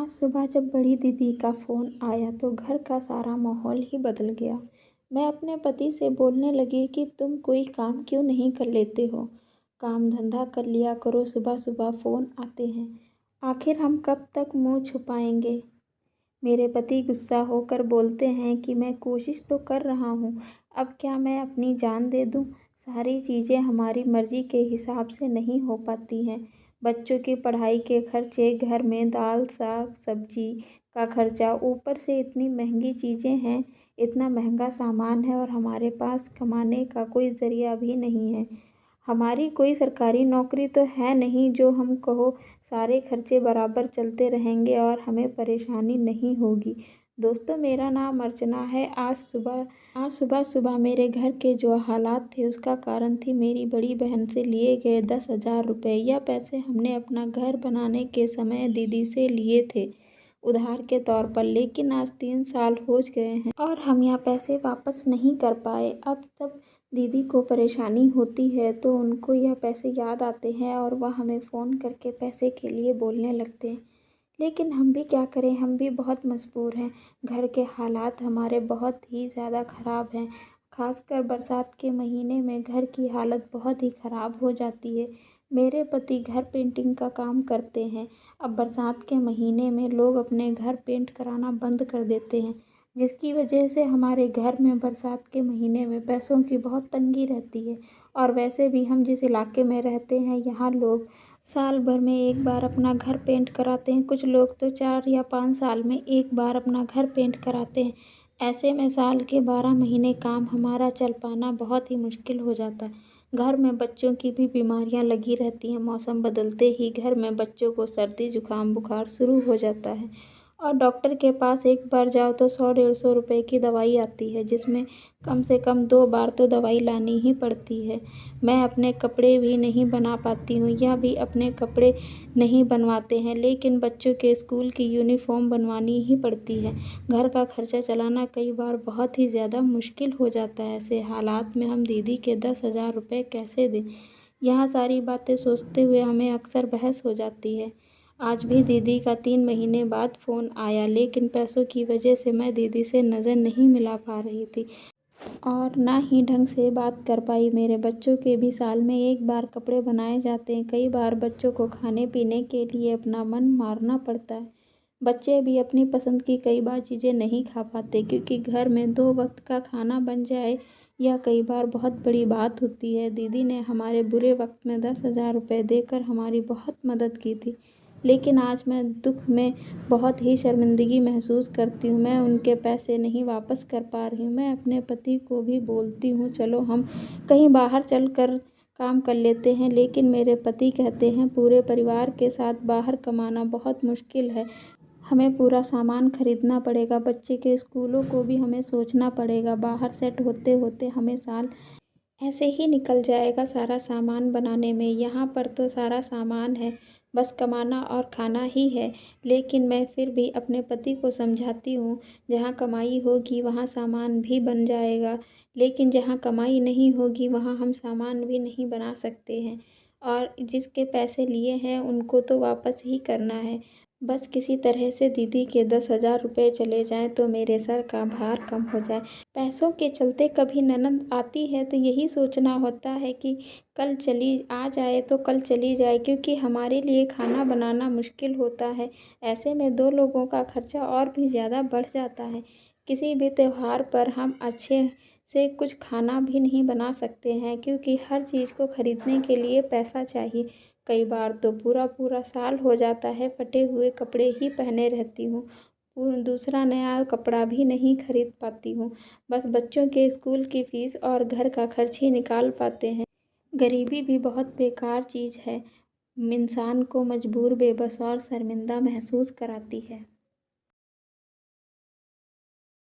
आज सुबह जब बड़ी दीदी का फ़ोन आया तो घर का सारा माहौल ही बदल गया। मैं अपने पति से बोलने लगी कि तुम कोई काम क्यों नहीं कर लेते हो, काम धंधा कर लिया करो, सुबह सुबह फ़ोन आते हैं, आखिर हम कब तक मुंह छुपाएंगे। मेरे पति गुस्सा होकर बोलते हैं कि मैं कोशिश तो कर रहा हूँ, अब क्या मैं अपनी जान दे दूँ। सारी चीज़ें हमारी मर्ज़ी के हिसाब से नहीं हो पाती हैं। बच्चों की पढ़ाई के खर्चे, घर में दाल साग सब्जी का खर्चा, ऊपर से इतनी महंगी चीज़ें हैं, इतना महंगा सामान है और हमारे पास कमाने का कोई ज़रिया भी नहीं है। हमारी कोई सरकारी नौकरी तो है नहीं जो हम कहो सारे खर्चे बराबर चलते रहेंगे और हमें परेशानी नहीं होगी। दोस्तों, मेरा नाम अर्चना है। आज सुबह सुबह मेरे घर के जो हालात थे उसका कारण थी मेरी बड़ी बहन से लिए गए 10,000 रुपये। यह पैसे हमने अपना घर बनाने के समय दीदी से लिए थे उधार के तौर पर, लेकिन आज 3 साल हो गए हैं और हम यह पैसे वापस नहीं कर पाए। अब तब दीदी को परेशानी होती है तो उनको यह पैसे याद आते हैं और वह हमें फ़ोन करके पैसे के लिए बोलने लगते हैं, लेकिन हम भी क्या करें, हम भी बहुत मजबूर हैं। घर के हालात हमारे बहुत ही ज़्यादा ख़राब हैं। खासकर बरसात के महीने में घर की हालत बहुत ही ख़राब हो जाती है। मेरे पति घर पेंटिंग का काम करते हैं। अब बरसात के महीने में लोग अपने घर पेंट कराना बंद कर देते हैं, जिसकी वजह से हमारे घर में बरसात के महीने में पैसों की बहुत तंगी रहती है। और वैसे भी हम जिस इलाके में रहते हैं यहाँ लोग साल भर में एक बार अपना घर पेंट कराते हैं, कुछ लोग तो 4 या 5 साल में एक बार अपना घर पेंट कराते हैं। ऐसे में साल के 12 महीने काम हमारा चल पाना बहुत ही मुश्किल हो जाता है। घर में बच्चों की भी बीमारियां लगी रहती हैं, मौसम बदलते ही घर में बच्चों को सर्दी जुकाम बुखार शुरू हो जाता है और डॉक्टर के पास एक बार जाओ तो 100-150 रुपए की दवाई आती है, जिसमें कम से कम 2 बार तो दवाई लानी ही पड़ती है। मैं अपने कपड़े भी नहीं बना पाती हूँ, यह भी अपने कपड़े नहीं बनवाते हैं, लेकिन बच्चों के स्कूल की यूनिफ़ॉर्म बनवानी ही पड़ती है। घर का खर्चा चलाना कई बार बहुत ही ज़्यादा मुश्किल हो जाता है। ऐसे हालात में हम दीदी के 10,000 रुपये कैसे दें, यह सारी बातें सोचते हुए हमें अक्सर बहस हो जाती है। आज भी दीदी का 3 महीने बाद फ़ोन आया, लेकिन पैसों की वजह से मैं दीदी से नज़र नहीं मिला पा रही थी और ना ही ढंग से बात कर पाई। मेरे बच्चों के भी साल में एक बार कपड़े बनाए जाते हैं। कई बार बच्चों को खाने पीने के लिए अपना मन मारना पड़ता है। बच्चे भी अपनी पसंद की कई बार चीज़ें नहीं खा पाते, क्योंकि घर में 2 वक्त का खाना बन जाए यह कई बार बहुत बड़ी बात होती है। दीदी ने हमारे बुरे वक्त में 10,000 रुपये देकर हमारी बहुत मदद की थी, लेकिन आज मैं दुख में बहुत ही शर्मिंदगी महसूस करती हूँ। मैं उनके पैसे नहीं वापस कर पा रही हूँ। मैं अपने पति को भी बोलती हूँ चलो हम कहीं बाहर चल कर काम कर लेते हैं, लेकिन मेरे पति कहते हैं पूरे परिवार के साथ बाहर कमाना बहुत मुश्किल है, हमें पूरा सामान खरीदना पड़ेगा, बच्चे के स्कूलों को भी हमें सोचना पड़ेगा। बाहर सेट होते होते हमें साल ऐसे ही निकल जाएगा सारा सामान बनाने में। यहाँ पर तो सारा सामान है, बस कमाना और खाना ही है। लेकिन मैं फिर भी अपने पति को समझाती हूँ जहाँ कमाई होगी वहाँ सामान भी बन जाएगा, लेकिन जहाँ कमाई नहीं होगी वहाँ हम सामान भी नहीं बना सकते हैं और जिसके पैसे लिए हैं उनको तो वापस ही करना है। बस किसी तरह से दीदी के 10,000 रुपये चले जाएं तो मेरे सर का भार कम हो जाए। पैसों के चलते कभी ननद आती है तो यही सोचना होता है कि कल चली आ जाए तो कल चली जाए, क्योंकि हमारे लिए खाना बनाना मुश्किल होता है। ऐसे में 2 लोगों का खर्चा और भी ज़्यादा बढ़ जाता है। किसी भी त्योहार पर हम अच्छे से कुछ खाना भी नहीं बना सकते हैं, क्योंकि हर चीज़ को खरीदने के लिए पैसा चाहिए। कई बार तो पूरा पूरा साल हो जाता है फटे हुए कपड़े ही पहने रहती हूँ, दूसरा नया कपड़ा भी नहीं खरीद पाती हूँ। बस बच्चों के स्कूल की फ़ीस और घर का खर्च ही निकाल पाते हैं। गरीबी भी बहुत बेकार चीज़ है, इंसान को मजबूर, बेबस और शर्मिंदा महसूस कराती है।